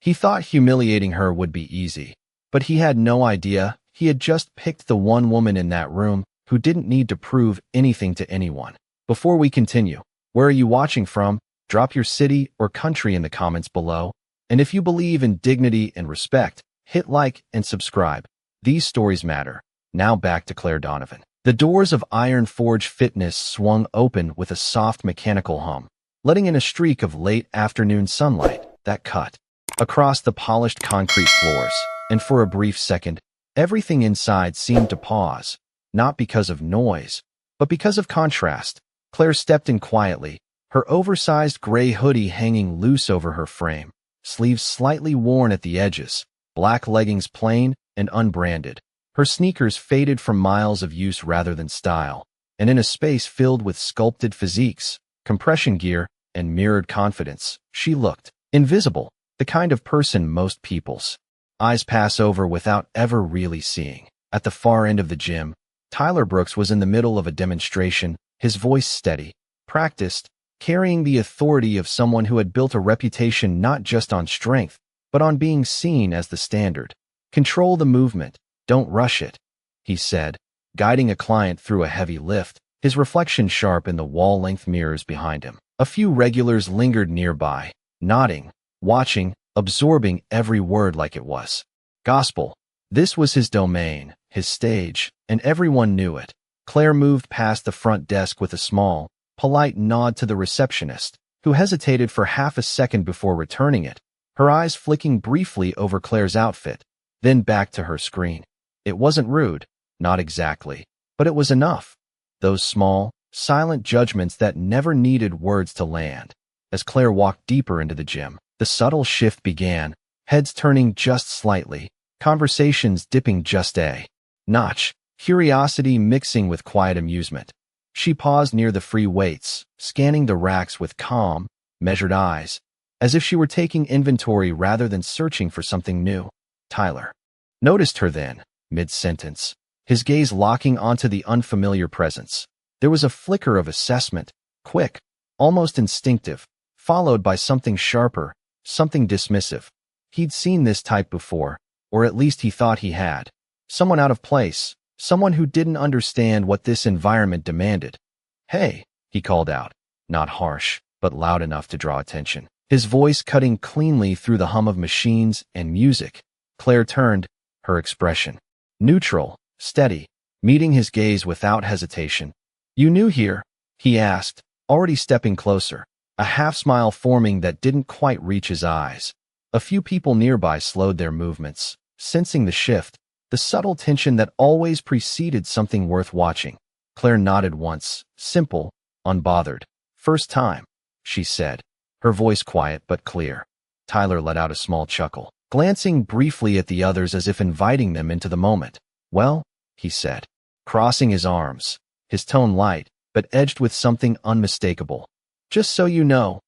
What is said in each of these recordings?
He thought humiliating her would be easy, but he had no idea he had just picked the one woman in that room who didn't need to prove anything to anyone. Before we continue, where are you watching from? Drop your city or country in the comments below. And if you believe in dignity and respect, hit like and subscribe. These stories matter. Now back to Claire Donovan. The doors of Iron Forge Fitness swung open with a soft mechanical hum, letting in a streak of late afternoon sunlight that cut across the polished concrete floors. And for a brief second, everything inside seemed to pause, not because of noise, but because of contrast. Claire stepped in quietly, her oversized gray hoodie hanging loose over her frame, sleeves slightly worn at the edges, black leggings plain and unbranded. Her sneakers faded from miles of use rather than style, and in a space filled with sculpted physiques, compression gear, and mirrored confidence, she looked invisible, the kind of person most people's eyes pass over without ever really seeing. At the far end of the gym, Tyler Brooks was in the middle of a demonstration, his voice steady, practiced, carrying the authority of someone who had built a reputation not just on strength, but on being seen as the standard. Control the movement, don't rush it, he said, guiding a client through a heavy lift, his reflection sharp in the wall-length mirrors behind him. A few regulars lingered nearby, nodding, watching, absorbing every word like it was gospel. This was his domain, his stage, and everyone knew it. Claire moved past the front desk with a small, polite nod to the receptionist, who hesitated for half a second before returning it, her eyes flicking briefly over Claire's outfit, then back to her screen. It wasn't rude, not exactly, but it was enough. Those small, silent judgments that never needed words to land. As Claire walked deeper into the gym, the subtle shift began, heads turning just slightly, conversations dipping just a notch, curiosity mixing with quiet amusement. She paused near the free weights, scanning the racks with calm, measured eyes, as if she were taking inventory rather than searching for something new. Tyler noticed her then, mid-sentence, his gaze locking onto the unfamiliar presence. There was a flicker of assessment, quick, almost instinctive, followed by something sharper, something dismissive. He'd seen this type before, or at least he thought he had. Someone out of place, someone who didn't understand what this environment demanded. "Hey," he called out, not harsh, but loud enough to draw attention, his voice cutting cleanly through the hum of machines and music. Claire turned, her expression neutral, steady, meeting his gaze without hesitation. "You new here?" he asked, already stepping closer, a half-smile forming that didn't quite reach his eyes. A few people nearby slowed their movements, sensing the shift, the subtle tension that always preceded something worth watching. Claire nodded once, simple, unbothered. "First time," she said, her voice quiet but clear. Tyler let out a small chuckle, glancing briefly at the others as if inviting them into the moment. "Well," he said, crossing his arms, his tone light, but edged with something unmistakable. "Just so you know,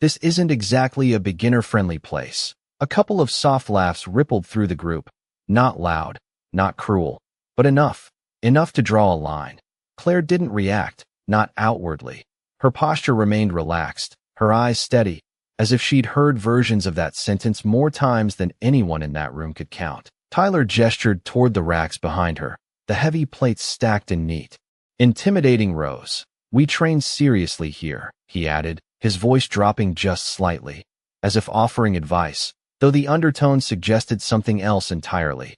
this isn't exactly a beginner-friendly place." A couple of soft laughs rippled through the group, not loud, not cruel, but enough to draw a line. Claire didn't react, not outwardly. Her posture remained relaxed, her eyes steady, as if she'd heard versions of that sentence more times than anyone in that room could count. Tyler gestured toward the racks behind her, the heavy plates stacked in neat, intimidating rows. "We train seriously here," he added, his voice dropping just slightly, as if offering advice, though the undertone suggested something else entirely.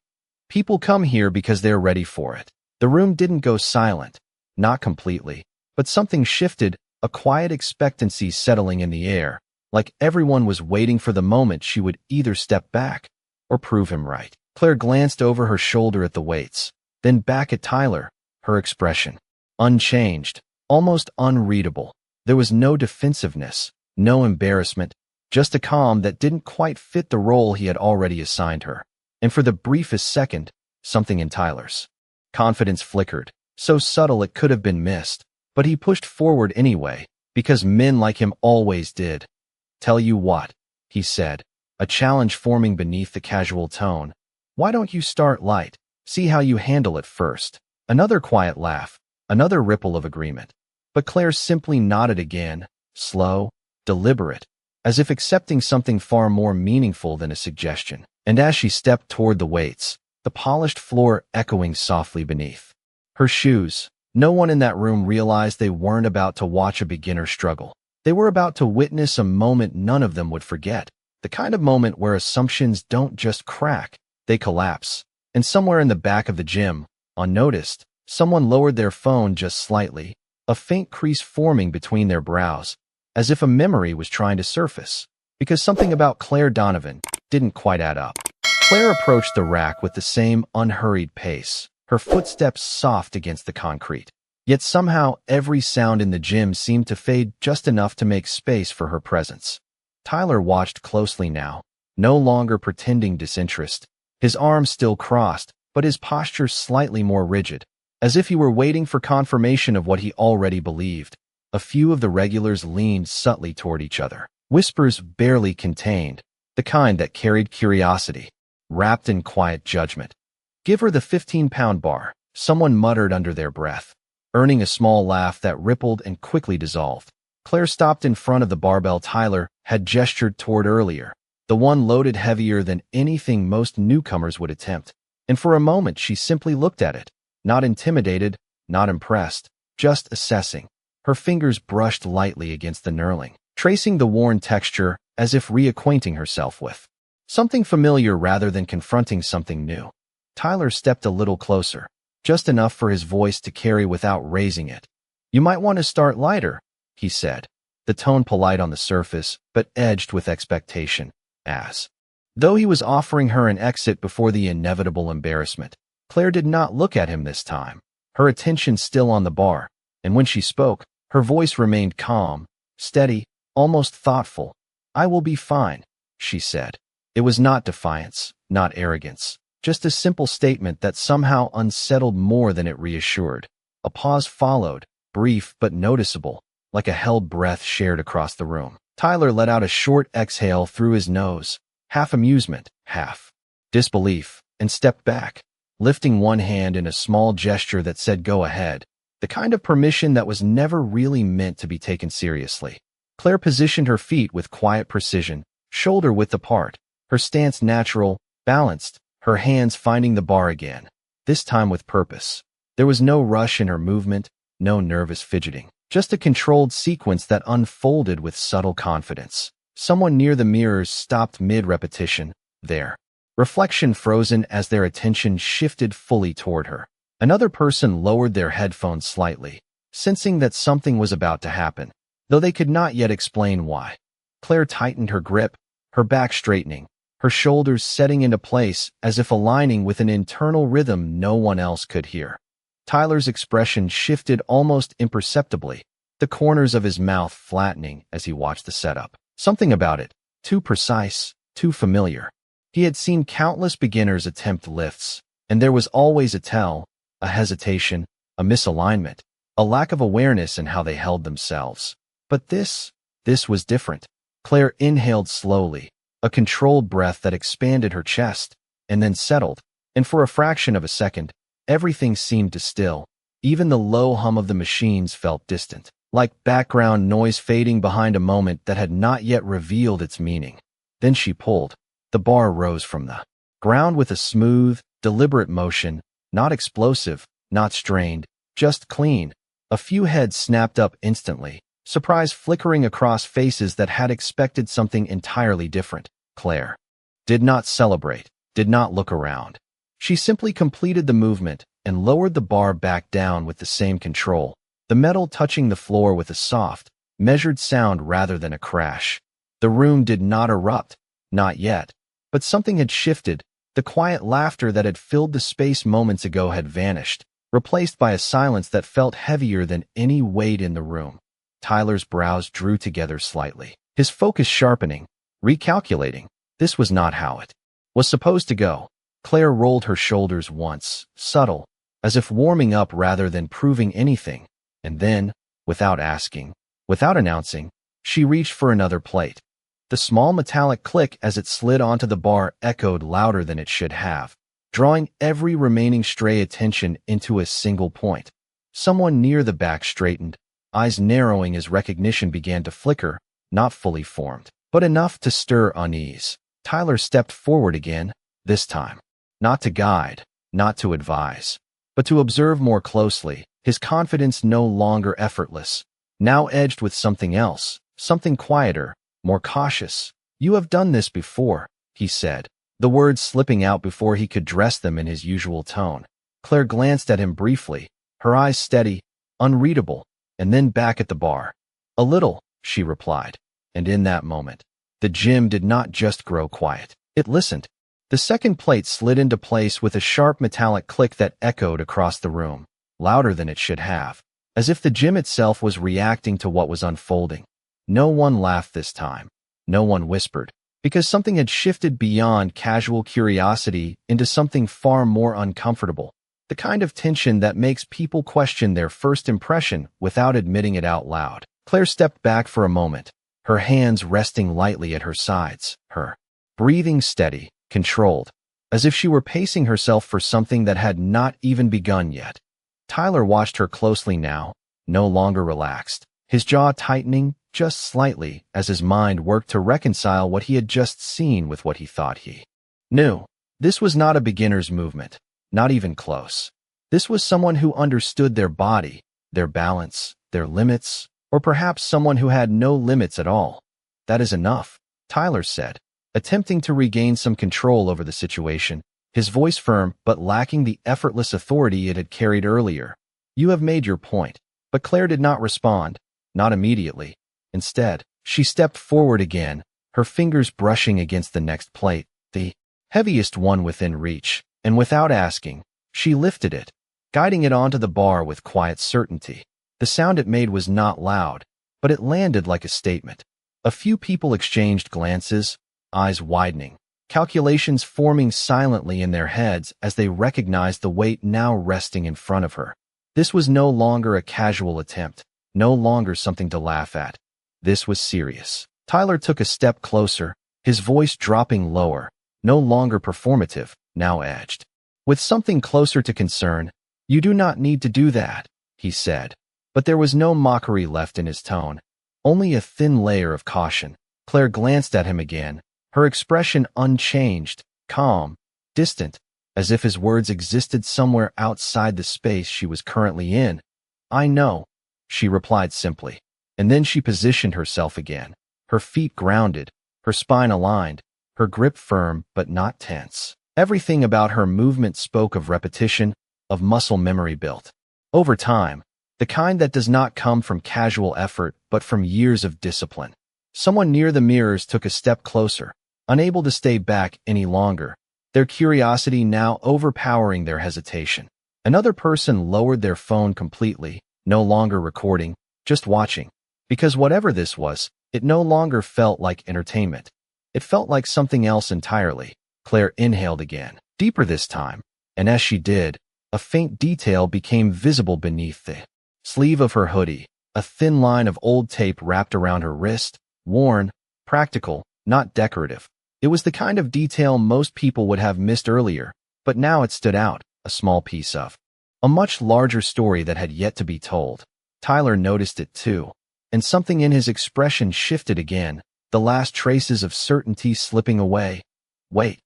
"People come here because they're ready for it." The room didn't go silent, not completely, but something shifted, a quiet expectancy settling in the air, like everyone was waiting for the moment she would either step back or prove him right. Claire glanced over her shoulder at the weights, then back at Tyler, her expression unchanged, almost unreadable. There was no defensiveness, no embarrassment, just a calm that didn't quite fit the role he had already assigned her. And for the briefest second, something in Tyler's confidence flickered, so subtle it could have been missed, but he pushed forward anyway, because men like him always did. "Tell you what," he said, a challenge forming beneath the casual tone. "Why don't you start light, see how you handle it first?" Another quiet laugh, another ripple of agreement. But Claire simply nodded again, slow, deliberate, as if accepting something far more meaningful than a suggestion. And as she stepped toward the weights, the polished floor echoing softly beneath her shoes, no one in that room realized they weren't about to watch a beginner struggle. They were about to witness a moment none of them would forget, the kind of moment where assumptions don't just crack, they collapse. And somewhere in the back of the gym, unnoticed, someone lowered their phone just slightly, a faint crease forming between their brows, as if a memory was trying to surface, because something about Claire Donovan didn't quite add up. Claire approached the rack with the same unhurried pace, her footsteps soft against the concrete. Yet somehow every sound in the gym seemed to fade just enough to make space for her presence. Tyler watched closely now, no longer pretending disinterest, his arms still crossed, but his posture slightly more rigid, as if he were waiting for confirmation of what he already believed. A few of the regulars leaned subtly toward each other, whispers barely contained, the kind that carried curiosity, wrapped in quiet judgment. "Give her the 15-pound bar," someone muttered under their breath, earning a small laugh that rippled and quickly dissolved. Claire stopped in front of the barbell Tyler had gestured toward earlier, the one loaded heavier than anything most newcomers would attempt. And for a moment she simply looked at it, not intimidated, not impressed, just assessing. Her fingers brushed lightly against the knurling, tracing the worn texture as if reacquainting herself with something familiar rather than confronting something new. Tyler stepped a little closer, just enough for his voice to carry without raising it. "You might want to start lighter," he said, the tone polite on the surface, but edged with expectation, as though he was offering her an exit before the inevitable embarrassment. Claire did not look at him this time, her attention still on the bar, and when she spoke, her voice remained calm, steady, almost thoughtful. "I will be fine," she said. It was not defiance, not arrogance, just a simple statement that somehow unsettled more than it reassured. A pause followed, brief but noticeable, like a held breath shared across the room. Tyler let out a short exhale through his nose, half amusement, half disbelief, and stepped back, lifting one hand in a small gesture that said go ahead, the kind of permission that was never really meant to be taken seriously. Claire positioned her feet with quiet precision, shoulder width apart, her stance natural, balanced, her hands finding the bar again, this time with purpose. There was no rush in her movement, no nervous fidgeting, just a controlled sequence that unfolded with subtle confidence. Someone near the mirrors stopped mid-repetition, their reflection frozen as their attention shifted fully toward her. Another person lowered their headphones slightly, sensing that something was about to happen, though they could not yet explain why. Claire tightened her grip, her back straightening, her shoulders setting into place as if aligning with an internal rhythm no one else could hear. Tyler's expression shifted almost imperceptibly, the corners of his mouth flattening as he watched the setup. Something about it, too precise, too familiar. He had seen countless beginners attempt lifts, and there was always a tell, a hesitation, a misalignment, a lack of awareness in how they held themselves. But this was different. Claire inhaled slowly, a controlled breath that expanded her chest, and then settled, and for a fraction of a second, everything seemed to still. Even the low hum of the machines felt distant, like background noise fading behind a moment that had not yet revealed its meaning. Then she pulled. The bar rose from the ground with a smooth, deliberate motion, not explosive, not strained, just clean. A few heads snapped up instantly, surprise flickering across faces that had expected something entirely different. Claire did not celebrate, did not look around. She simply completed the movement and lowered the bar back down with the same control, the metal touching the floor with a soft, measured sound rather than a crash. The room did not erupt, not yet, but something had shifted. The quiet laughter that had filled the space moments ago had vanished, replaced by a silence that felt heavier than any weight in the room. Tyler's brows drew together slightly, his focus sharpening, recalculating. This was not how it was supposed to go. Claire rolled her shoulders once, subtle, as if warming up rather than proving anything, and then, without asking, without announcing, she reached for another plate. The small metallic click as it slid onto the bar echoed louder than it should have, drawing every remaining stray attention into a single point. Someone near the back straightened, eyes narrowing as recognition began to flicker, not fully formed. but enough to stir unease. Tyler stepped forward again, this time. Not to guide, not to advise, but to observe more closely, his confidence no longer effortless, now edged with something else, something quieter, more cautious. "You have done this before," he said, the words slipping out before he could dress them in his usual tone. Claire glanced at him briefly, her eyes steady, unreadable, and then back at the bar. "A little," she replied, and in that moment, the gym did not just grow quiet. It listened. The second plate slid into place with a sharp metallic click that echoed across the room, louder than it should have, as if the gym itself was reacting to what was unfolding. No one laughed this time. No one whispered, because something had shifted beyond casual curiosity into something far more uncomfortable, the kind of tension that makes people question their first impression without admitting it out loud. Claire stepped back for a moment, her hands resting lightly at her sides, her breathing steady, controlled, as if she were pacing herself for something that had not even begun yet. Tyler watched her closely now, no longer relaxed, his jaw tightening just slightly as his mind worked to reconcile what he had just seen with what he thought he knew. This was not a beginner's movement, not even close. This was someone who understood their body, their balance, their limits, or perhaps someone who had no limits at all. "That is enough," Tyler said, attempting to regain some control over the situation, his voice firm but lacking the effortless authority it had carried earlier. "You have made your point." But Claire did not respond, not immediately. Instead, she stepped forward again, her fingers brushing against the next plate, the heaviest one within reach, and without asking, she lifted it, guiding it onto the bar with quiet certainty. The sound it made was not loud, but it landed like a statement. A few people exchanged glances, eyes widening, calculations forming silently in their heads as they recognized the weight now resting in front of her. This was no longer a casual attempt, no longer something to laugh at. This was serious. Tyler took a step closer, his voice dropping lower, no longer performative, now edged. With something closer to concern, "You do not need to do that," he said. But there was no mockery left in his tone, only a thin layer of caution. Claire glanced at him again, her expression unchanged, calm, distant, as if his words existed somewhere outside the space she was currently in. "I know," she replied simply, and then she positioned herself again, her feet grounded, her spine aligned, her grip firm but not tense. Everything about her movement spoke of repetition, of muscle memory built over time, the kind that does not come from casual effort but from years of discipline. Someone near the mirrors took a step closer, unable to stay back any longer, their curiosity now overpowering their hesitation. Another person lowered their phone completely, no longer recording, just watching. Because whatever this was, it no longer felt like entertainment. It felt like something else entirely. Claire inhaled again, deeper this time, and as she did, a faint detail became visible beneath the sleeve of her hoodie, a thin line of old tape wrapped around her wrist, worn, practical, not decorative. It was the kind of detail most people would have missed earlier, but now it stood out, a small piece of a much larger story that had yet to be told. Tyler noticed it too, and something in his expression shifted again, the last traces of certainty slipping away. "Wait,"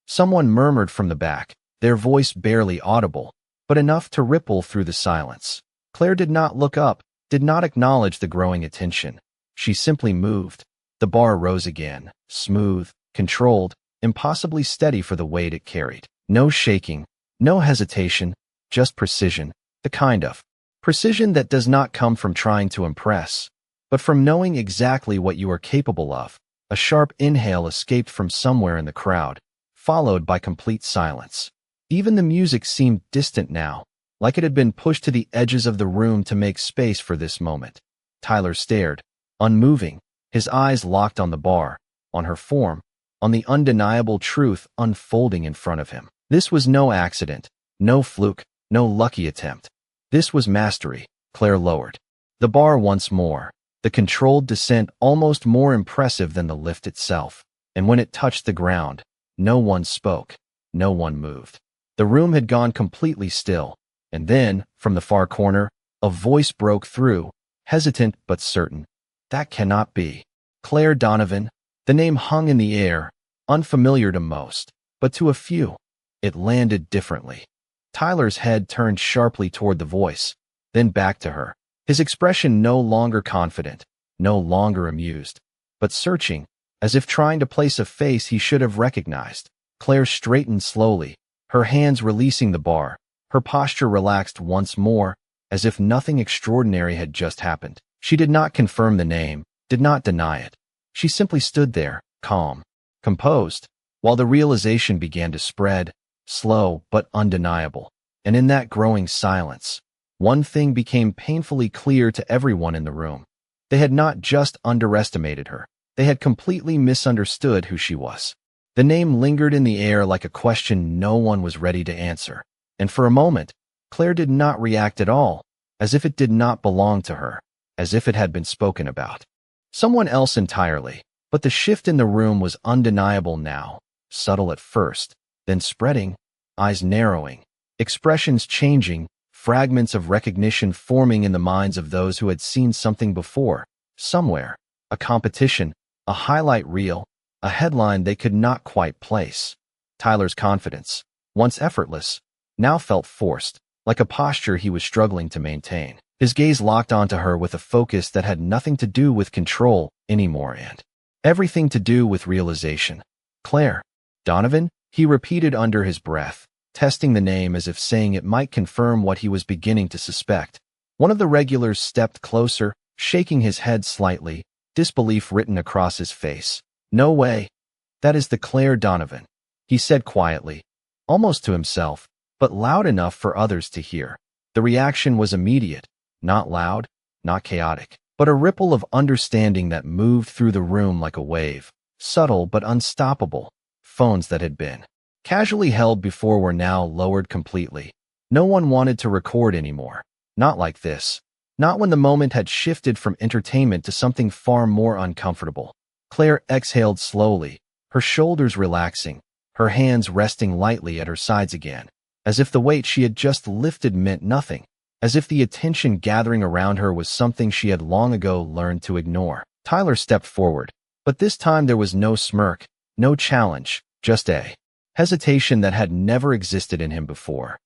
someone murmured from the back, their voice barely audible, but enough to ripple through the silence. Claire did not look up, did not acknowledge the growing attention. She simply moved. The bar rose again, smooth, controlled, impossibly steady for the weight it carried. No shaking, no hesitation, just precision, the kind of precision that does not come from trying to impress, but from knowing exactly what you are capable of. A sharp inhale escaped from somewhere in the crowd, followed by complete silence. Even the music seemed distant now, like it had been pushed to the edges of the room to make space for this moment. Tyler stared, unmoving, his eyes locked on the bar, on her form, on the undeniable truth unfolding in front of him. This was no accident, no fluke, no lucky attempt. This was mastery. Claire lowered the bar once more, the controlled descent almost more impressive than the lift itself. And when it touched the ground, no one spoke, no one moved. The room had gone completely still, and then, from the far corner, a voice broke through, hesitant but certain. "That cannot be. Claire Donovan, The name hung in the air, unfamiliar to most, but to a few, it landed differently. Tyler's head turned sharply toward the voice, then back to her. His expression no longer confident, no longer amused, but searching, as if trying to place a face he should have recognized. Claire straightened slowly, her hands releasing the bar, her posture relaxed once more, as if nothing extraordinary had just happened. She did not confirm the name, did not deny it. She simply stood there, calm, composed, while the realization began to spread, slow but undeniable. And in that growing silence, one thing became painfully clear to everyone in the room. They had not just underestimated her, they had completely misunderstood who she was. The name lingered in the air like a question no one was ready to answer. And for a moment, Claire did not react at all, as if it did not belong to her, as if it had been spoken about. Someone else entirely, but the shift in the room was undeniable now, subtle at first, then spreading, eyes narrowing, expressions changing, fragments of recognition forming in the minds of those who had seen something before, somewhere, a competition, a highlight reel, a headline they could not quite place. Tyler's confidence, once effortless, now felt forced, like a posture he was struggling to maintain. His gaze locked onto her with a focus that had nothing to do with control anymore and everything to do with realization. Claire. Donovan? He repeated under his breath, testing the name as if saying it might confirm what he was beginning to suspect. One of the regulars stepped closer, shaking his head slightly, disbelief written across his face. No way. That is the Claire Donovan, he said quietly, almost to himself, but loud enough for others to hear. The reaction was immediate, not loud, not chaotic, but a ripple of understanding that moved through the room like a wave, subtle but unstoppable. Phones that had been casually held before were now lowered completely. No one wanted to record anymore. Not like this. Not when the moment had shifted from entertainment to something far more uncomfortable. Claire exhaled slowly, her shoulders relaxing, her hands resting lightly at her sides again, as if the weight she had just lifted meant nothing, as if the attention gathering around her was something she had long ago learned to ignore. Tyler stepped forward, but this time there was no smirk, no challenge, just a hesitation that had never existed in him before.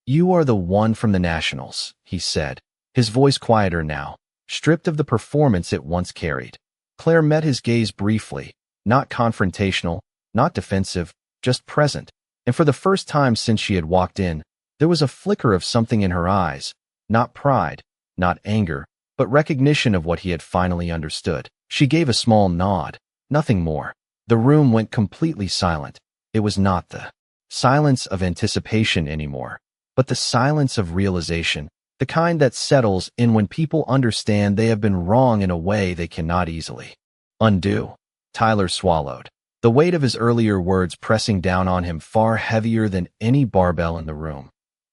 You are the one from the Nationals, he said, his voice quieter now, stripped of the performance it once carried. Claire met his gaze briefly, not confrontational, not defensive, just present, and for the first time since she had walked in, there was a flicker of something in her eyes, not pride, not anger, but recognition of what he had finally understood. She gave a small nod, nothing more. The room went completely silent. It was not the silence of anticipation anymore, but the silence of realization, the kind that settles in when people understand they have been wrong in a way they cannot easily undo. Tyler swallowed, the weight of his earlier words pressing down on him far heavier than any barbell in the room.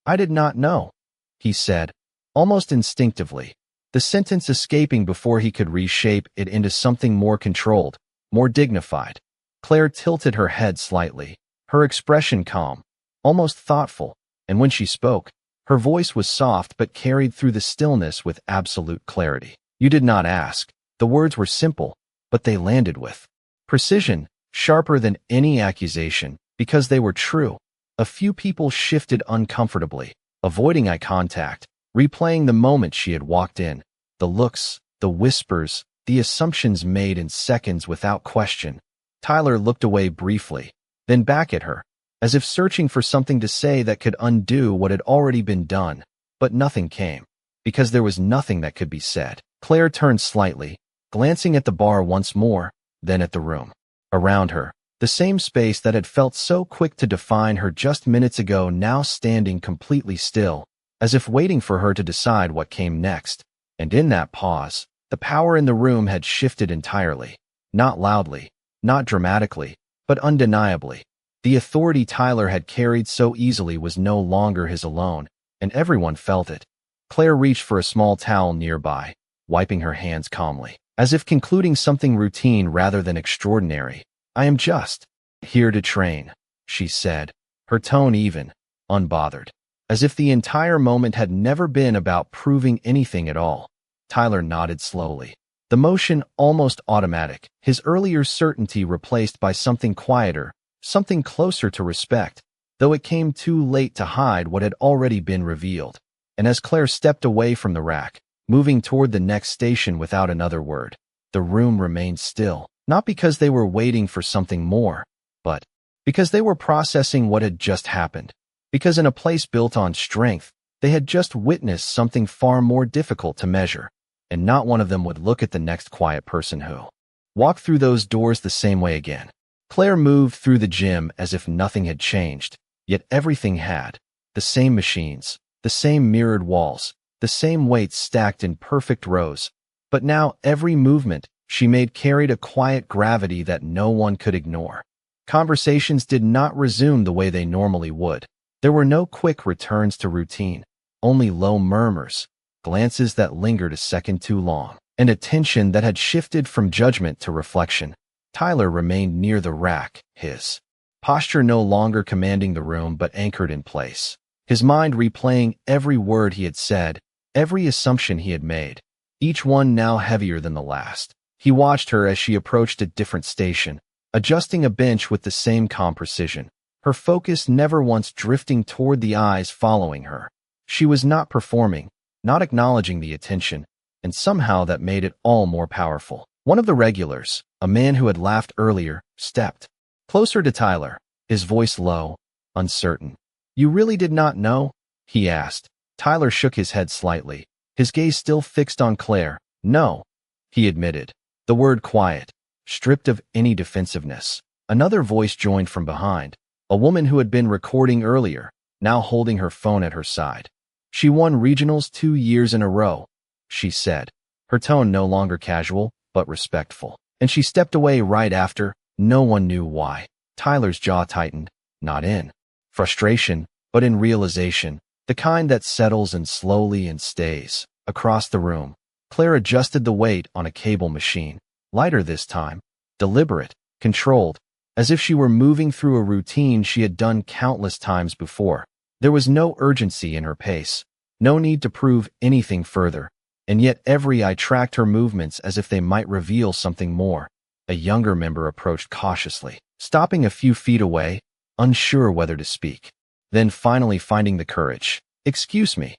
I did not know, he said, almost instinctively, the sentence escaping before he could reshape it into something more controlled, more dignified. Claire tilted her head slightly, her expression calm, almost thoughtful, and when she spoke, her voice was soft but carried through the stillness with absolute clarity. You did not ask. The words were simple, but they landed with precision, sharper than any accusation, because they were true. A few people shifted uncomfortably, avoiding eye contact, replaying the moment she had walked in, the looks, the whispers, the assumptions made in seconds without question. Tyler looked away briefly, then back at her, as if searching for something to say that could undo what had already been done, but nothing came, because there was nothing that could be said. Claire turned slightly, glancing at the bar once more, then at the room around her, the same space that had felt so quick to define her just minutes ago now standing completely still, as if waiting for her to decide what came next. And in that pause, the power in the room had shifted entirely, not loudly, not dramatically, but undeniably. The authority Tyler had carried so easily was no longer his alone, and everyone felt it. Claire reached for a small towel nearby, wiping her hands calmly, as if concluding something routine rather than extraordinary. I am just here to train, she said, her tone even, unbothered, as if the entire moment had never been about proving anything at all. Tyler nodded slowly. the motion almost automatic, his earlier certainty replaced by something quieter, something closer to respect, though it came too late to hide what had already been revealed. And as Claire stepped away from the rack, moving toward the next station without another word, the room remained still, not because they were waiting for something more, but because they were processing what had just happened. Because in a place built on strength, they had just witnessed something far more difficult to measure, and not one of them would look at the next quiet person who walked through those doors the same way again. Claire moved through the gym as if nothing had changed, yet everything had. The same machines, the same mirrored walls, the same weights stacked in perfect rows. But now every movement she made carried a quiet gravity that no one could ignore. Conversations did not resume the way they normally would. There were no quick returns to routine, only low murmurs, glances that lingered a second too long, and attention that had shifted from judgment to reflection. Tyler remained near the rack, his posture no longer commanding the room but anchored in place, his mind replaying every word he had said, every assumption he had made, each one now heavier than the last. He watched her as she approached a different station, adjusting a bench with the same calm precision, her focus never once drifting toward the eyes following her. She was not performing, not acknowledging the attention, and somehow that made it all more powerful. One of the regulars, a man who had laughed earlier, stepped closer to Tyler, his voice low, uncertain. "You really did not know?" he asked. Tyler shook his head slightly, his gaze still fixed on Claire. "No," he admitted, the word quiet, stripped of any defensiveness. Another voice joined from behind, a woman who had been recording earlier, now holding her phone at her side. "She won regionals 2 years in a row," she said, her tone no longer casual, but respectful. And she stepped away right after, no one knew why. Tyler's jaw tightened, not in frustration, but in realization, the kind that settles and slowly and stays. Across the room, Claire adjusted the weight on a cable machine, lighter this time, deliberate, controlled, as if she were moving through a routine she had done countless times before. There was no urgency in her pace, no need to prove anything further, and yet every eye tracked her movements as if they might reveal something more. A younger member approached cautiously, stopping a few feet away, unsure whether to speak. Then finally finding the courage. "Excuse me,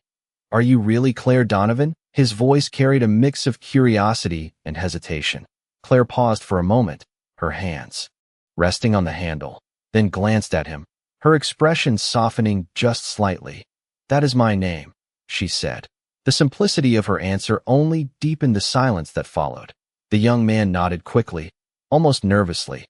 are you really Claire Donovan?" His voice carried a mix of curiosity and hesitation. Claire paused for a moment, her hands resting on the handle, then glanced at him, her expression softening just slightly. "That is my name," she said. The simplicity of her answer only deepened the silence that followed. The young man nodded quickly, almost nervously.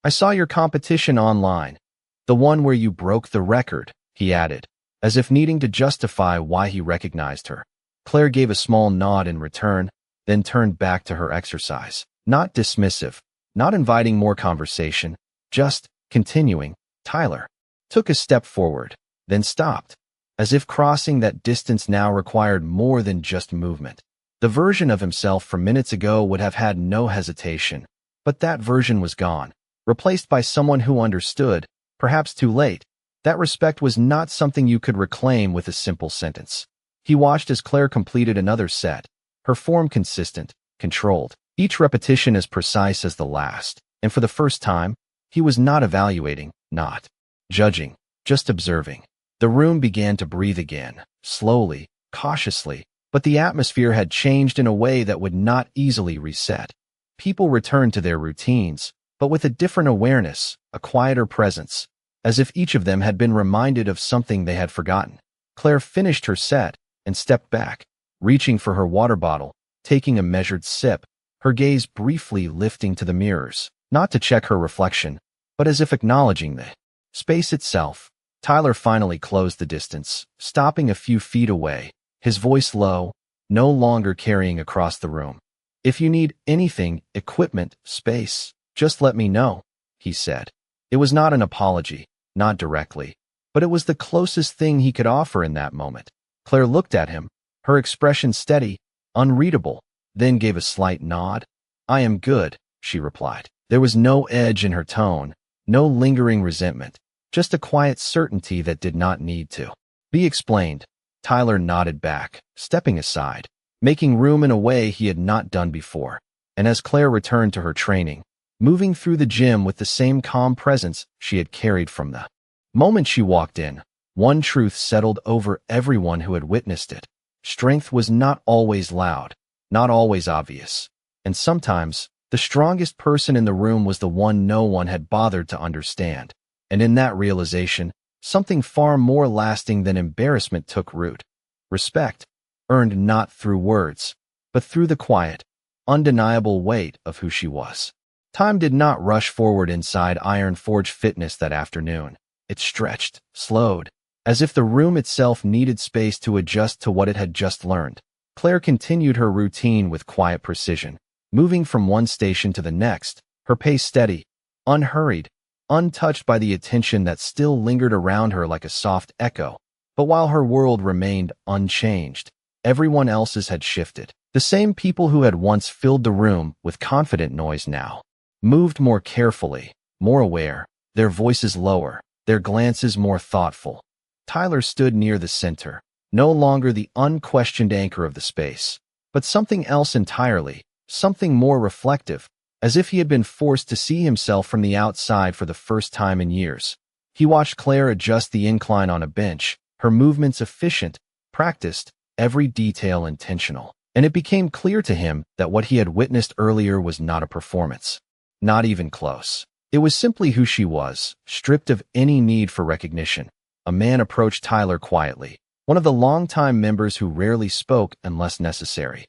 "I saw your competition online. The one where you broke the record," he added, as if needing to justify why he recognized her. Claire gave a small nod in return, then turned back to her exercise. Not dismissive, not inviting more conversation, just continuing. Tyler took a step forward, then stopped, as if crossing that distance now required more than just movement. The version of himself from minutes ago would have had no hesitation, but that version was gone, replaced by someone who understood, perhaps too late. That respect was not something you could reclaim with a simple sentence. He watched as Claire completed another set, her form consistent, controlled, each repetition as precise as the last, and for the first time, he was not evaluating, not judging, just observing. The room began to breathe again, slowly, cautiously, but the atmosphere had changed in a way that would not easily reset. People returned to their routines, but with a different awareness, a quieter presence, as if each of them had been reminded of something they had forgotten. Claire finished her set and stepped back, reaching for her water bottle, taking a measured sip, her gaze briefly lifting to the mirrors, not to check her reflection, but as if acknowledging the space itself. Tyler finally closed the distance, stopping a few feet away, his voice low, no longer carrying across the room. "If you need anything, equipment, space, just let me know," he said. It was not an apology, not directly, but it was the closest thing he could offer in that moment. Claire looked at him, her expression steady, unreadable, then gave a slight nod. "I am good," she replied. There was no edge in her tone, no lingering resentment, just a quiet certainty that did not need to be explained. Tyler nodded back, stepping aside, making room in a way he had not done before. And as Claire returned to her training, moving through the gym with the same calm presence she had carried from the moment she walked in, one truth settled over everyone who had witnessed it. Strength was not always loud, not always obvious, and sometimes the strongest person in the room was the one no one had bothered to understand. And in that realization, something far more lasting than embarrassment took root. Respect, earned not through words, but through the quiet, undeniable weight of who she was. Time did not rush forward inside Iron Forge Fitness that afternoon. It stretched, slowed, as if the room itself needed space to adjust to what it had just learned. Claire continued her routine with quiet precision, moving from one station to the next, her pace steady, unhurried, untouched by the attention that still lingered around her like a soft echo. But while her world remained unchanged, everyone else's had shifted. The same people who had once filled the room with confident noise now moved more carefully, more aware, their voices lower, their glances more thoughtful. Tyler stood near the center, no longer the unquestioned anchor of the space, but something else entirely, something more reflective, as if he had been forced to see himself from the outside for the first time in years. He watched Claire adjust the incline on a bench, her movements efficient, practiced, every detail intentional. And it became clear to him that what he had witnessed earlier was not a performance. Not even close. It was simply who she was, stripped of any need for recognition. A man approached Tyler quietly, one of the longtime members who rarely spoke unless necessary.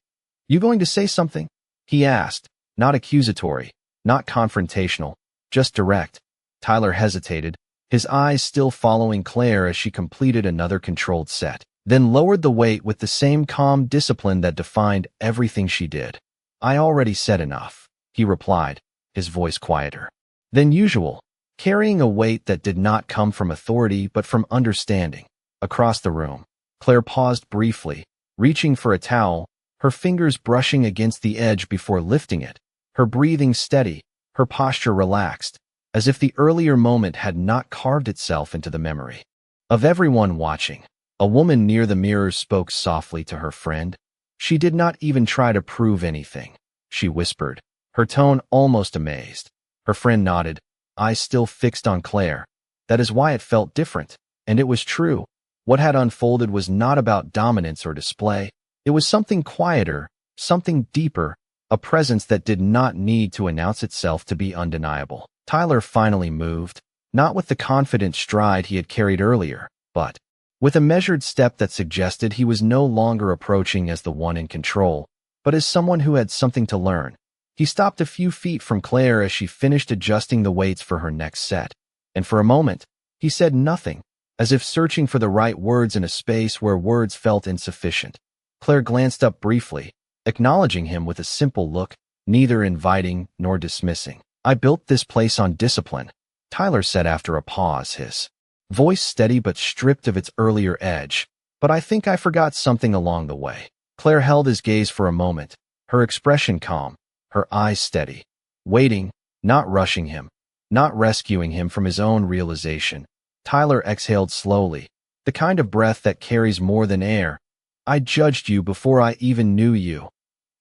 "You going to say something?" he asked, not accusatory, not confrontational, just direct. Tyler hesitated, his eyes still following Claire as she completed another controlled set, then lowered the weight with the same calm discipline that defined everything she did. "I already said enough," he replied, his voice quieter than usual, carrying a weight that did not come from authority but from understanding. Across the room, Claire paused briefly, reaching for a towel, her fingers brushing against the edge before lifting it, her breathing steady, her posture relaxed, as if the earlier moment had not carved itself into the memory of everyone watching. A woman near the mirror spoke softly to her friend. She did not even try to prove anything. She whispered, her tone almost amazed. Her friend nodded, eyes still fixed on Claire. That is why it felt different. And it was true. What had unfolded was not about dominance or display. It was something quieter, something deeper, a presence that did not need to announce itself to be undeniable. Tyler finally moved, not with the confident stride he had carried earlier, but with a measured step that suggested he was no longer approaching as the one in control, but as someone who had something to learn. He stopped a few feet from Claire as she finished adjusting the weights for her next set, and for a moment, he said nothing, as if searching for the right words in a space where words felt insufficient. Claire glanced up briefly, acknowledging him with a simple look, neither inviting nor dismissing. "I built this place on discipline," Tyler said after a pause, his voice steady but stripped of its earlier edge. "But I think I forgot something along the way." Claire held his gaze for a moment, her expression calm, her eyes steady, waiting, not rushing him, not rescuing him from his own realization. Tyler exhaled slowly, the kind of breath that carries more than air. "I judged you before I even knew you,"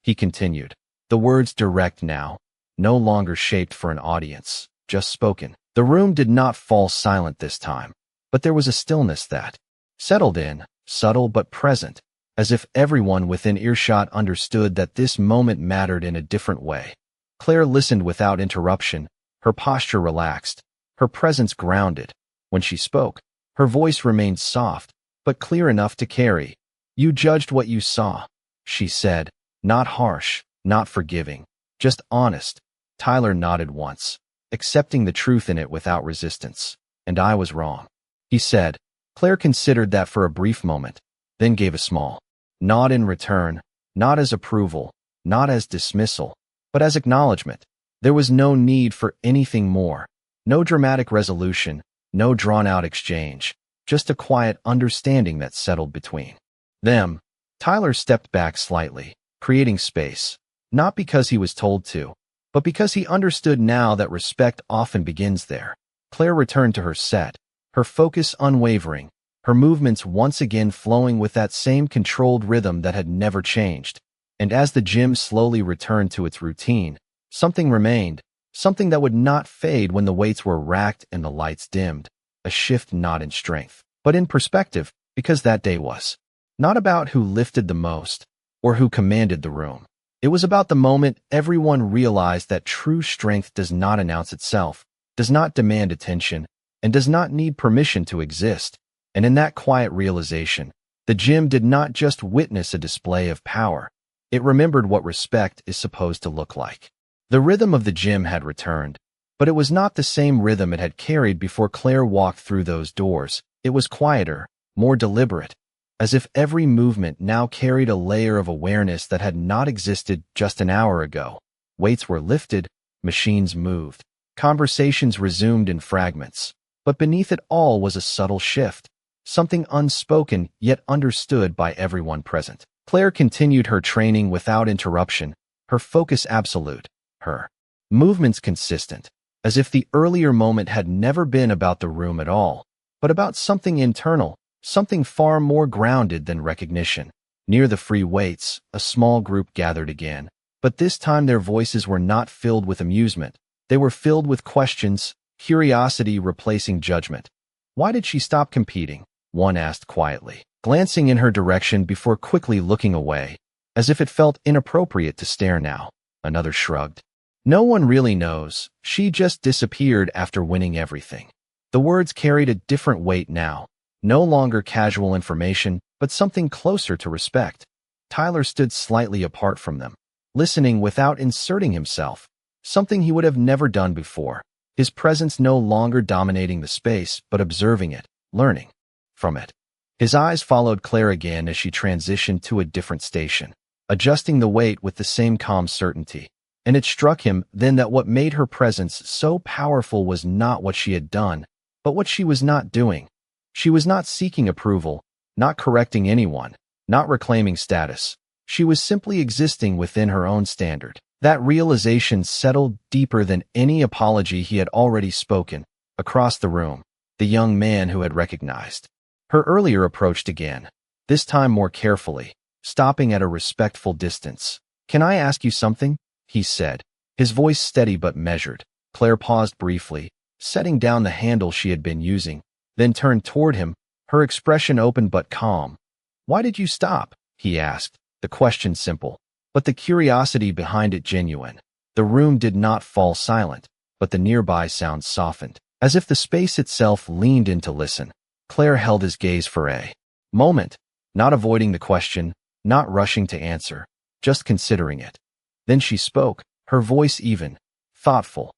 he continued, the words direct now, no longer shaped for an audience, just spoken. The room did not fall silent this time, but there was a stillness that settled in, subtle but present, as if everyone within earshot understood that this moment mattered in a different way. Claire listened without interruption, her posture relaxed, her presence grounded. When she spoke, her voice remained soft, but clear enough to carry. "You judged what you saw," she said, not harsh, not forgiving, just honest. Tyler nodded once, accepting the truth in it without resistance. "And I was wrong," he said. Claire considered that for a brief moment, then gave a small nod in return, not as approval, not as dismissal, but as acknowledgement. There was no need for anything more, no dramatic resolution, no drawn-out exchange, just a quiet understanding that settled between them. Tyler stepped back slightly, creating space, not because he was told to, but because he understood now that respect often begins there. Claire returned to her set, her focus unwavering, her movements once again flowing with that same controlled rhythm that had never changed. And as the gym slowly returned to its routine, something remained, something that would not fade when the weights were racked and the lights dimmed. A shift not in strength, but in perspective, because that day was not about who lifted the most or who commanded the room. It was about the moment everyone realized that true strength does not announce itself, does not demand attention, and does not need permission to exist. And in that quiet realization, the gym did not just witness a display of power. It remembered what respect is supposed to look like. The rhythm of the gym had returned, but it was not the same rhythm it had carried before Claire walked through those doors. It was quieter, more deliberate, as if every movement now carried a layer of awareness that had not existed just an hour ago. Weights were lifted, machines moved, conversations resumed in fragments, but beneath it all was a subtle shift, something unspoken yet understood by everyone present. Claire continued her training without interruption, her focus absolute, her movements consistent, as if the earlier moment had never been about the room at all, but about something internal, something far more grounded than recognition. Near the free weights, a small group gathered again, but this time their voices were not filled with amusement. They were filled with questions, curiosity replacing judgment. Why did she stop competing? One asked quietly, glancing in her direction before quickly looking away, as if it felt inappropriate to stare now. Another shrugged. No one really knows. She just disappeared after winning everything. The words carried a different weight now, no longer casual information, but something closer to respect. Tyler stood slightly apart from them, listening without inserting himself, something he would have never done before. His presence no longer dominating the space, but observing it, learning from it. His eyes followed Claire again as she transitioned to a different station, adjusting the weight with the same calm certainty. And it struck him then that what made her presence so powerful was not what she had done, but what she was not doing. She was not seeking approval, not correcting anyone, not reclaiming status. She was simply existing within her own standard. That realization settled deeper than any apology he had already spoken. Across the room, the young man who had recognized her earlier approached again, this time more carefully, stopping at a respectful distance. "Can I ask you something?" he said, his voice steady but measured. Claire paused briefly, setting down the handle she had been using, then turned toward him, her expression open but calm. "Why did you stop?" he asked, the question simple, but the curiosity behind it genuine. The room did not fall silent, but the nearby sounds softened, as if the space itself leaned in to listen. Claire held his gaze for a moment, not avoiding the question, not rushing to answer, just considering it. Then she spoke, her voice even, thoughtful.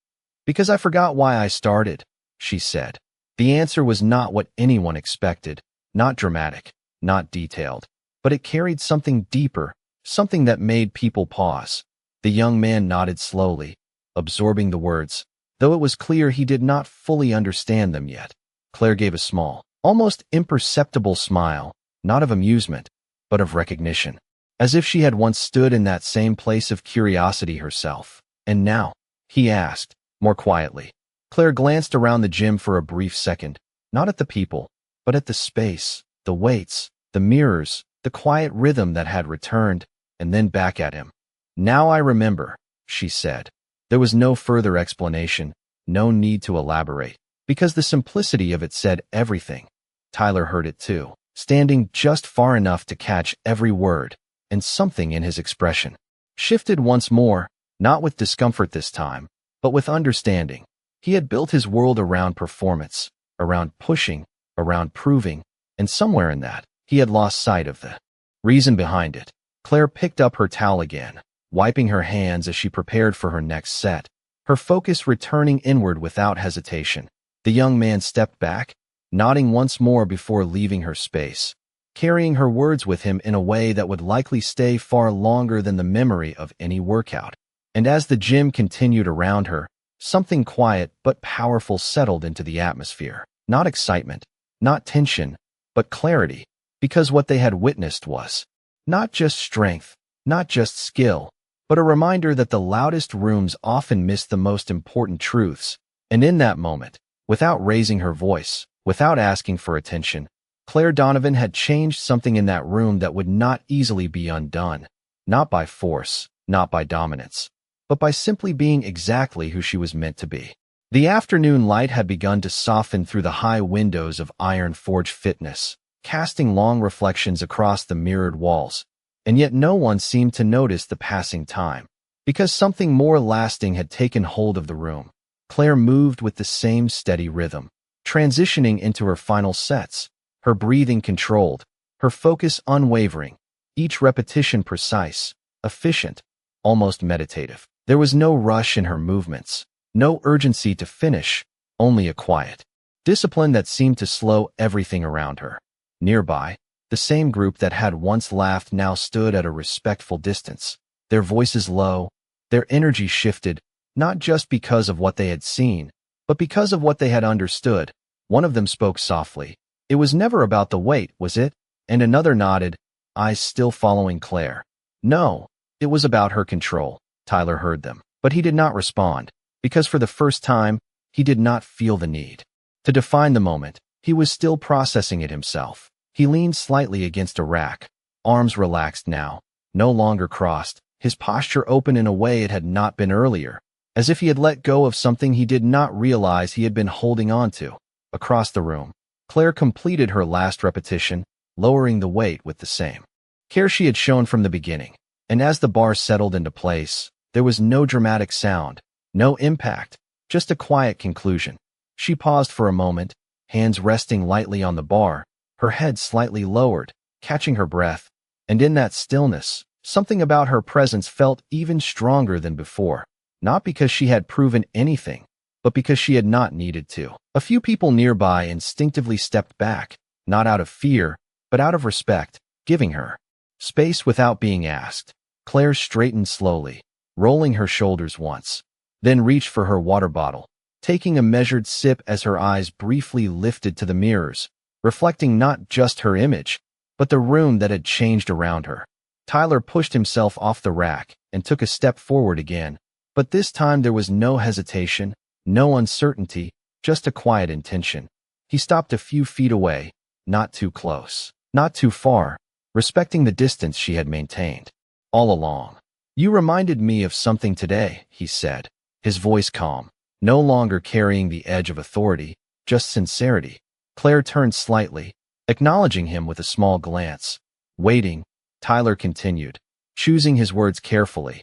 "Because I forgot why I started," she said. The answer was not what anyone expected, not dramatic, not detailed, but it carried something deeper, something that made people pause. The young man nodded slowly, absorbing the words, though it was clear he did not fully understand them yet. Claire gave a small, almost imperceptible smile, not of amusement, but of recognition, as if she had once stood in that same place of curiosity herself. "And now?" he asked, more quietly. Claire glanced around the gym for a brief second, not at the people, but at the space, the weights, the mirrors, the quiet rhythm that had returned, and then back at him. "Now I remember," she said. There was no further explanation, no need to elaborate, because the simplicity of it said everything. Tyler heard it too, standing just far enough to catch every word, and something in his expression shifted once more, not with discomfort this time, but with understanding. He had built his world around performance, around pushing, around proving, and somewhere in that, he had lost sight of the reason behind it. Claire picked up her towel again, wiping her hands as she prepared for her next set, her focus returning inward without hesitation. The young man stepped back, nodding once more before leaving her space, carrying her words with him in a way that would likely stay far longer than the memory of any workout. And as the gym continued around her, something quiet but powerful settled into the atmosphere. Not excitement, not tension, but clarity, because what they had witnessed was not just strength, not just skill, but a reminder that the loudest rooms often miss the most important truths. And in that moment, without raising her voice, without asking for attention, Claire Donovan had changed something in that room that would not easily be undone. not by force, not by dominance, but by simply being exactly who she was meant to be. The afternoon light had begun to soften through the high windows of iron-forged fitness, casting long reflections across the mirrored walls, and yet no one seemed to notice the passing time, because something more lasting had taken hold of the room. Claire moved with the same steady rhythm, transitioning into her final sets, her breathing controlled, her focus unwavering, each repetition precise, efficient, almost meditative. There was no rush in her movements, no urgency to finish, only a quiet discipline that seemed to slow everything around her. Nearby, the same group that had once laughed now stood at a respectful distance, their voices low, their energy shifted, not just because of what they had seen, but because of what they had understood. One of them spoke softly. "It was never about the weight, was it?" And another nodded, eyes still following Claire. "No, it was about her control." Tyler heard them, but he did not respond, because for the first time, he did not feel the need to define the moment. He was still processing it himself. He leaned slightly against a rack, arms relaxed now, no longer crossed, his posture open in a way it had not been earlier, as if he had let go of something he did not realize he had been holding on to. Across the room, Claire completed her last repetition, lowering the weight with the same care she had shown from the beginning, and as the bar settled into place, there was no dramatic sound, no impact, just a quiet conclusion. She paused for a moment, hands resting lightly on the bar, her head slightly lowered, catching her breath, and in that stillness, something about her presence felt even stronger than before, not because she had proven anything, but because she had not needed to. A few people nearby instinctively stepped back, not out of fear, but out of respect, giving her space without being asked. Claire straightened slowly, rolling her shoulders once, then reached for her water bottle, taking a measured sip as her eyes briefly lifted to the mirrors, reflecting not just her image, but the room that had changed around her. Tyler pushed himself off the rack and took a step forward again, but this time there was no hesitation, no uncertainty, just a quiet intention. He stopped a few feet away, not too close, not too far, respecting the distance she had maintained all along. "You reminded me of something today," he said, his voice calm, no longer carrying the edge of authority, just sincerity. Claire turned slightly, acknowledging him with a small glance. Waiting, Tyler continued, choosing his words carefully.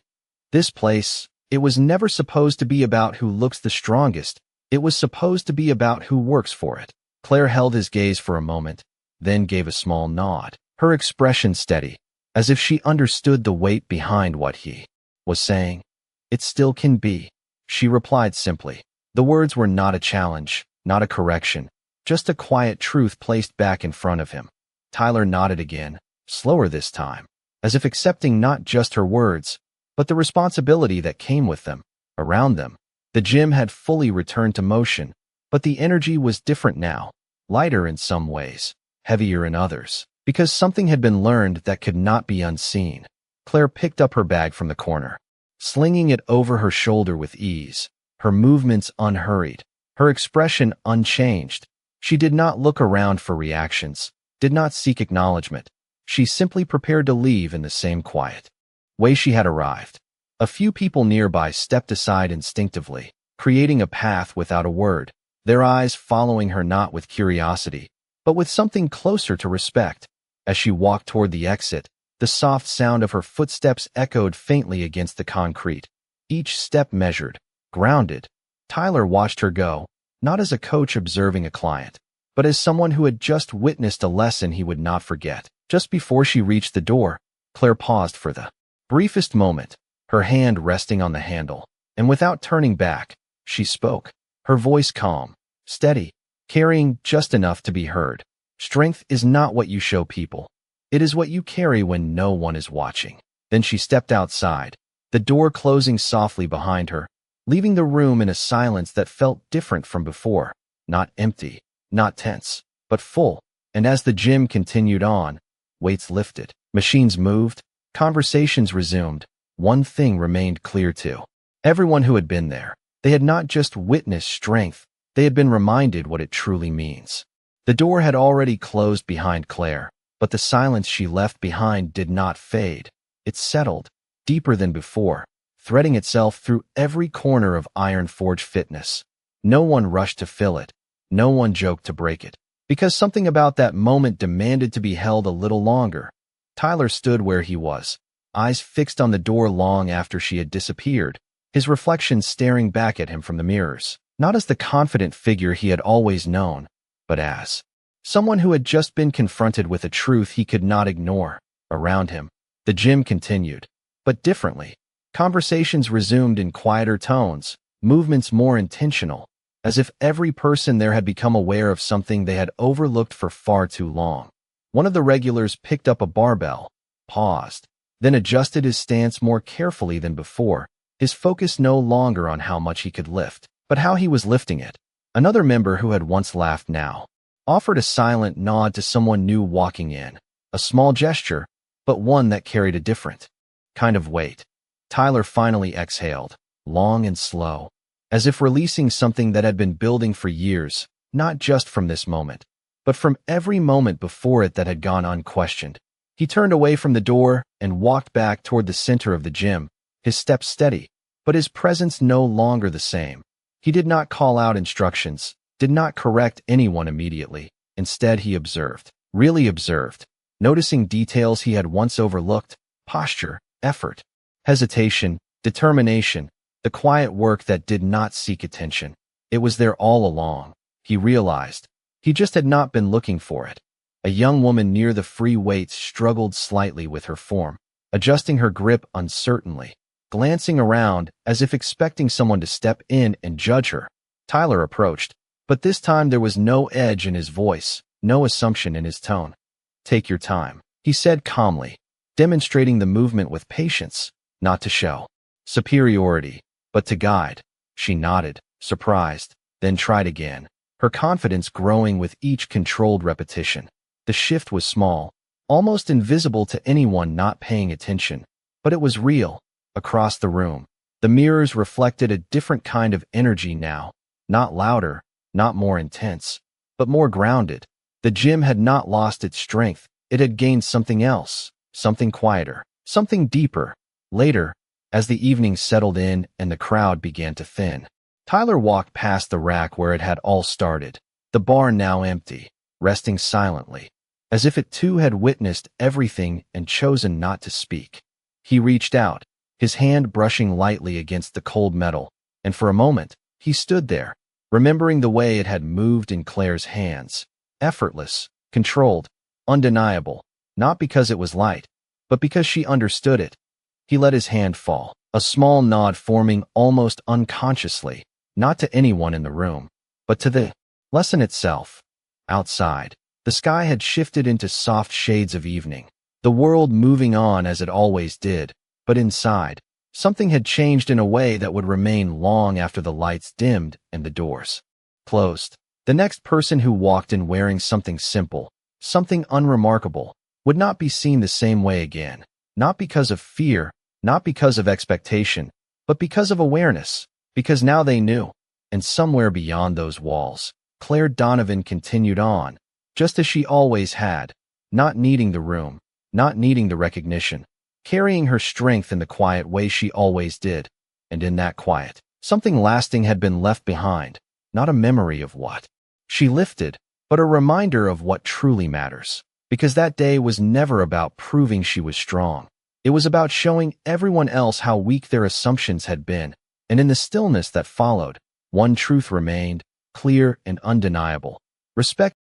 "This place, it was never supposed to be about who looks the strongest. It was supposed to be about who works for it." Claire held his gaze for a moment, then gave a small nod, her expression steady, as if she understood the weight behind what he was saying. "It still can be," she replied simply. The words were not a challenge, not a correction, just a quiet truth placed back in front of him. Tyler nodded again, slower this time, as if accepting not just her words, but the responsibility that came with them. Around them, the gym had fully returned to motion, but the energy was different now, lighter in some ways, heavier in others, because something had been learned that could not be unseen. Claire picked up her bag from the corner, slinging it over her shoulder with ease, her movements unhurried, her expression unchanged. She did not look around for reactions, did not seek acknowledgement. She simply prepared to leave in the same quiet way she had arrived. A few people nearby stepped aside instinctively, creating a path without a word, their eyes following her not with curiosity, but with something closer to respect. As she walked toward the exit, the soft sound of her footsteps echoed faintly against the concrete, each step measured, grounded. Tyler watched her go, not as a coach observing a client, but as someone who had just witnessed a lesson he would not forget. Just before she reached the door, Claire paused for the briefest moment, her hand resting on the handle, and without turning back, she spoke, her voice calm, steady, carrying just enough to be heard. "Strength is not what you show people. It is what you carry when no one is watching." Then she stepped outside, the door closing softly behind her, leaving the room in a silence that felt different from before, not empty, not tense, but full. And as the gym continued on, weights lifted, machines moved, conversations resumed, one thing remained clear to everyone who had been there. They had not just witnessed strength, they had been reminded what it truly means. The door had already closed behind Claire, but the silence she left behind did not fade. It settled, deeper than before, threading itself through every corner of Iron Forge Fitness. No one rushed to fill it. No one joked to break it. Because something about that moment demanded to be held a little longer. Tyler stood where he was, eyes fixed on the door long after she had disappeared, his reflection staring back at him from the mirrors, not as the confident figure he had always known, but as someone who had just been confronted with a truth he could not ignore. Around him, the gym continued, but differently. Conversations resumed in quieter tones, movements more intentional, as if every person there had become aware of something they had overlooked for far too long. One of the regulars picked up a barbell, paused, then adjusted his stance more carefully than before, his focus no longer on how much he could lift, but how he was lifting it. Another member who had once laughed now offered a silent nod to someone new walking in, a small gesture, but one that carried a different kind of weight. Tyler finally exhaled, long and slow, as if releasing something that had been building for years, not just from this moment, but from every moment before it that had gone unquestioned. He turned away from the door and walked back toward the center of the gym, his steps steady, but his presence no longer the same. He did not call out instructions, did not correct anyone immediately. Instead, he observed, really observed, noticing details he had once overlooked: posture, effort, hesitation, determination, the quiet work that did not seek attention. It was there all along, he realized. He just had not been looking for it. A young woman near the free weights struggled slightly with her form, adjusting her grip uncertainly, glancing around as if expecting someone to step in and judge her. Tyler approached, but this time there was no edge in his voice, no assumption in his tone. "Take your time," he said calmly, demonstrating the movement with patience, not to show superiority, but to guide. She nodded, surprised, then tried again, her confidence growing with each controlled repetition. The shift was small, almost invisible to anyone not paying attention, but it was real. Across the room, the mirrors reflected a different kind of energy now, not louder, not more intense, but more grounded. The gym had not lost its strength, it had gained something else, something quieter, something deeper. Later, as the evening settled in and the crowd began to thin, Tyler walked past the rack where it had all started, the bar now empty, resting silently, as if it too had witnessed everything and chosen not to speak. He reached out, his hand brushing lightly against the cold metal, and for a moment, he stood there, remembering the way it had moved in Claire's hands, effortless, controlled, undeniable, not because it was light, but because she understood it. He let his hand fall, a small nod forming almost unconsciously, not to anyone in the room, but to the lesson itself. Outside, the sky had shifted into soft shades of evening, the world moving on as it always did, but inside, something had changed in a way that would remain long after the lights dimmed and the doors closed. The next person who walked in wearing something simple, something unremarkable, would not be seen the same way again, not because of fear, not because of expectation, but because of awareness, because now they knew. And somewhere beyond those walls, Claire Donovan continued on, just as she always had, not needing the room, not needing the recognition, carrying her strength in the quiet way she always did. And in that quiet, something lasting had been left behind, not a memory of what she lifted, but a reminder of what truly matters. Because that day was never about proving she was strong. It was about showing everyone else how weak their assumptions had been. And in the stillness that followed, one truth remained, clear and undeniable: respect